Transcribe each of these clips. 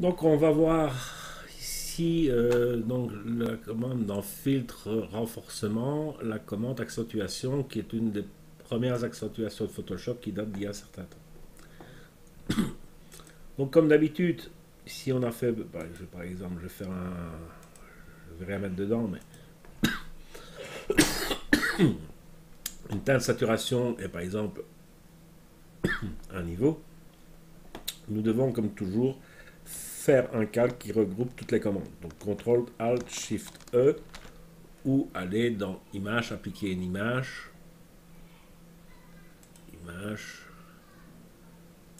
Donc on va voir ici donc la commande dans filtre renforcement, la commande accentuation qui est une des premières accentuations de Photoshop qui date d'il y a un certain temps. Donc comme d'habitude, si on a fait, par exemple, je vais faire je vais rien mettre dedans, mais une teinte saturation est par exemple un niveau, nous devons comme toujours faire un calque qui regroupe toutes les commandes. Donc CTRL ALT SHIFT E ou aller dans image, appliquer une image,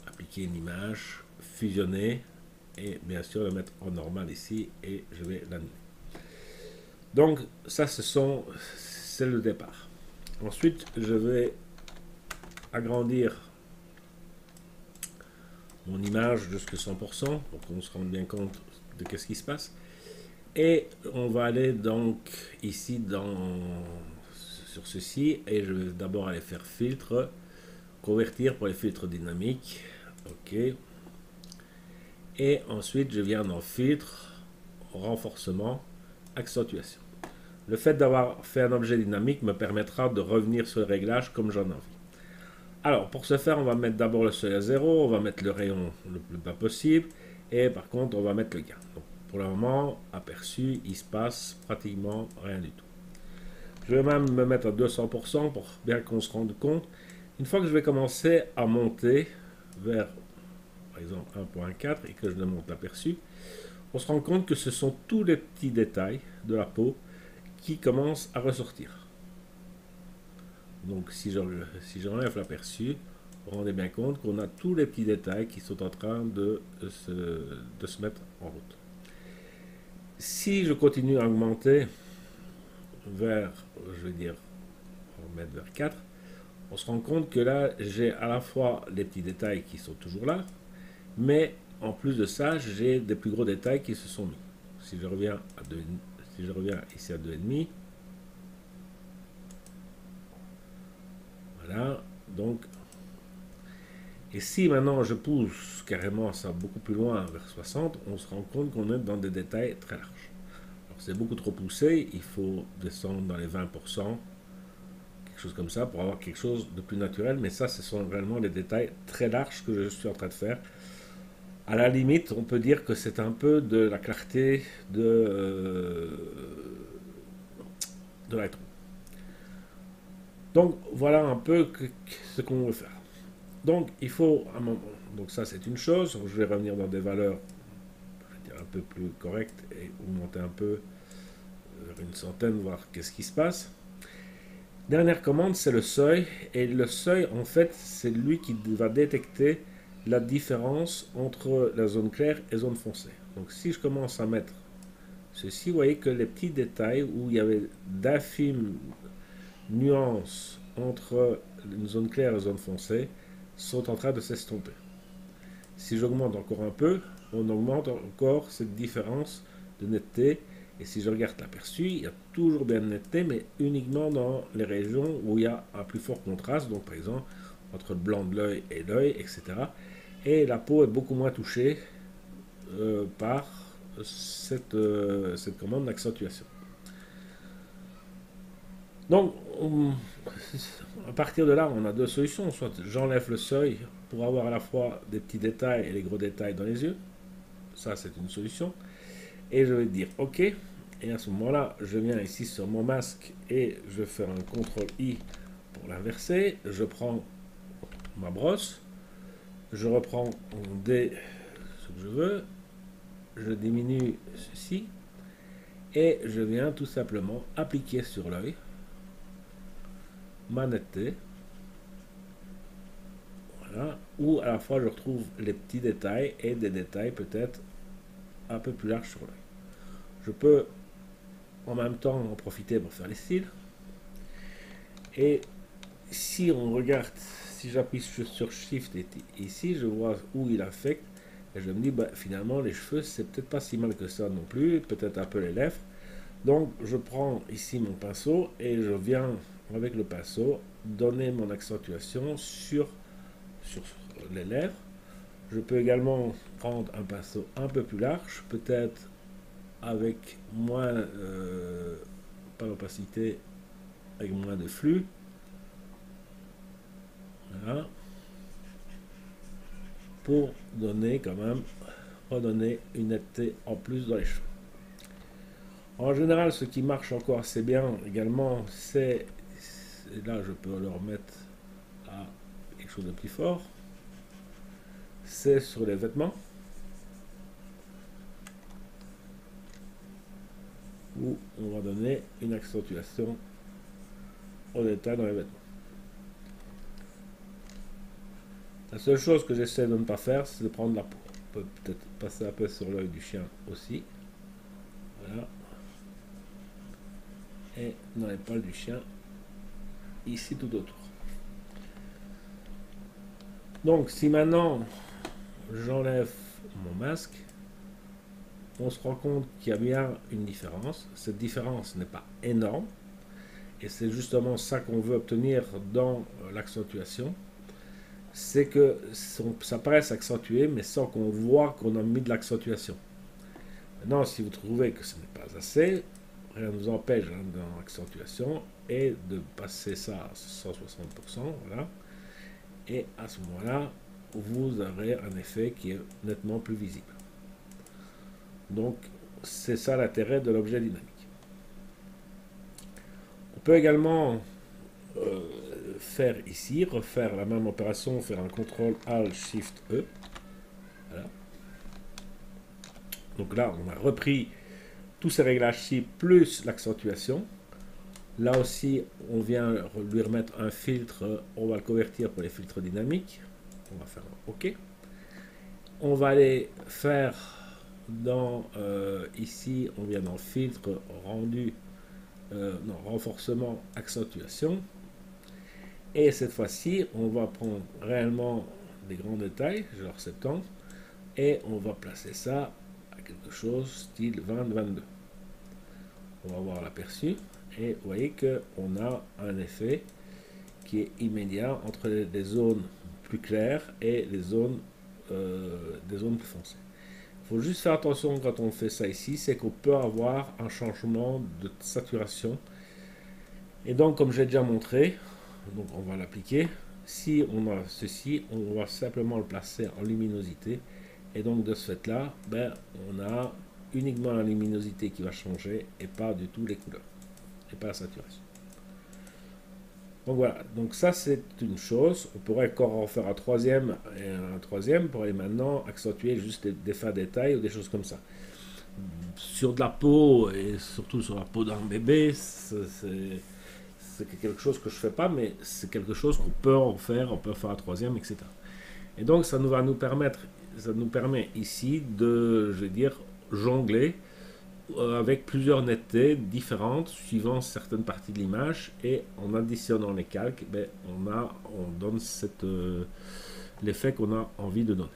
appliquer une image, fusionner et bien sûr le mettre en normal ici et je vais l'annuler. Donc ça c'est le départ. Ensuite je vais agrandir mon image jusqu'à 100% pour qu'on se rende bien compte de qu'est-ce qui se passe. Et on va aller donc ici sur ceci et je vais d'abord aller faire filtre, convertir pour les filtres dynamiques. OK. Et ensuite je viens dans filtre, renforcement, accentuation. Le fait d'avoir fait un objet dynamique me permettra de revenir sur le réglage comme j'en ai envie. Alors pour ce faire on va mettre d'abord le seuil à 0, on va mettre le rayon le plus bas possible et par contre on va mettre le gain. Donc, pour le moment, aperçu, il se passe pratiquement rien du tout. Je vais même me mettre à 200% pour bien qu'on se rende compte. Une fois que je vais commencer à monter vers, par exemple, 1.4 et que je demande l'aperçu, on se rend compte que ce sont tous les petits détails de la peau qui commencent à ressortir. Donc si j'enlève l'aperçu, vous vous rendez bien compte qu'on a tous les petits détails qui sont en train de se mettre en route. Si je continue à augmenter vers, je vais dire, on va mettre vers 4, on se rend compte que là, j'ai à la fois les petits détails qui sont toujours là, mais en plus de ça, j'ai des plus gros détails qui se sont mis. Si je reviens ici à 2,5, voilà, donc, et si maintenant je pousse carrément ça beaucoup plus loin vers 60, on se rend compte qu'on est dans des détails très larges. Alors c'est beaucoup trop poussé, il faut descendre dans les 20%, quelque chose comme ça, pour avoir quelque chose de plus naturel, mais ça, ce sont réellement les détails très larges que je suis en train de faire. À la limite, on peut dire que c'est un peu de la clarté de Lightroom. Donc voilà un peu ce qu'on veut faire. Donc il faut un moment. Donc ça c'est une chose. Je vais revenir dans des valeurs un peu plus correctes et monter un peu vers une centaine, voir qu'est-ce qui se passe. Dernière commande, c'est le seuil. Et le seuil, en fait, c'est lui qui va détecter la différence entre la zone claire et la zone foncée. Donc si je commence à mettre ceci, vous voyez que les petits détails où il y avait d'infimes nuances entre une zone claire et une zone foncée sont en train de s'estomper. Si j'augmente encore un peu, on augmente encore cette différence de netteté. Et si je regarde l'aperçu, il y a toujours bien de netteté, mais uniquement dans les régions où il y a un plus fort contraste, donc par exemple entre le blanc de l'œil et l'œil, etc. Et la peau est beaucoup moins touchée par cette commande d'accentuation. Donc, à partir de là, on a deux solutions. Soit j'enlève le seuil pour avoir à la fois des petits détails et les gros détails dans les yeux. Ça, c'est une solution. Et je vais dire OK. Et à ce moment-là, je viens ici sur mon masque et je vais faire un CTRL-I pour l'inverser. Je prends ma brosse. Je reprends ce que je veux. Je diminue ceci. Et je viens tout simplement appliquer sur l'œil ma netteté. Voilà. Où à la fois je retrouve les petits détails et des détails peut-être un peu plus larges sur l'œil. Je peux en même temps en profiter pour faire les cils. Et si on regarde, si j'appuie sur Shift et ici, je vois où il affecte. Et je me dis, bah, finalement, les cheveux, c'est peut-être pas si mal que ça non plus, peut-être un peu les lèvres. Donc, je prends ici mon pinceau et je viens, avec le pinceau, donner mon accentuation sur les lèvres. Je peux également prendre un pinceau un peu plus large, peut-être avec moins, pas d'opacité, avec moins de flux. Voilà. Pour donner quand même, redonner une netteté en plus dans les cheveux. En général, ce qui marche encore assez bien également, c'est, et là je peux le remettre à quelque chose de plus fort, c'est sur les vêtements, où on va donner une accentuation au détail dans les vêtements. La seule chose que j'essaie de ne pas faire, c'est de prendre la peau. On peut peut-être passer un peu sur l'œil du chien aussi. Voilà. Et dans les poils du chien, ici tout autour. Donc si maintenant j'enlève mon masque, on se rend compte qu'il y a bien une différence. Cette différence n'est pas énorme. Et c'est justement ça qu'on veut obtenir dans l'accentuation. C'est que ça paraisse accentué, mais sans qu'on voit qu'on a mis de l'accentuation. Maintenant, si vous trouvez que ce n'est pas assez, rien ne nous empêche dans l'accentuation et de passer ça à 160%. Voilà. Et à ce moment-là, vous aurez un effet qui est nettement plus visible. Donc, c'est ça l'intérêt de l'objet dynamique. On peut également faire ici, refaire la même opération, faire un CTRL ALT SHIFT E. Voilà. Donc là, on a repris tous ces réglages-ci plus l'accentuation. Là aussi, on vient lui remettre un filtre, on va le convertir pour les filtres dynamiques. On va faire un OK. On va aller faire dans ici, on vient dans filtre rendu, non, renforcement, accentuation. Et cette fois-ci, on va prendre réellement des grands détails, genre 70, et on va placer ça à quelque chose style 20-22. On va voir l'aperçu, et vous voyez qu'on a un effet qui est immédiat entre les zones plus claires et les zones, des zones plus foncées. Il faut juste faire attention quand on fait ça ici, c'est qu'on peut avoir un changement de saturation. Et donc, comme j'ai déjà montré, donc on va l'appliquer. Si on a ceci, on va simplement le placer en luminosité. Et donc de ce fait là, ben, on a uniquement la luminosité qui va changer et pas du tout les couleurs. Et pas la saturation. Donc voilà, donc ça c'est une chose. On pourrait encore en faire un troisième et un troisième pour aller maintenant accentuer juste des fins détails ou des choses comme ça. Sur de la peau et surtout sur la peau d'un bébé, c'est quelque chose que je ne fais pas, mais c'est quelque chose qu'on peut en faire, on peut faire un troisième, etc. Et donc ça nous permet ici de, je vais dire, jongler avec plusieurs nettetés différentes suivant certaines parties de l'image, et en additionnant les calques, ben, on donne l'effet qu'on a envie de donner.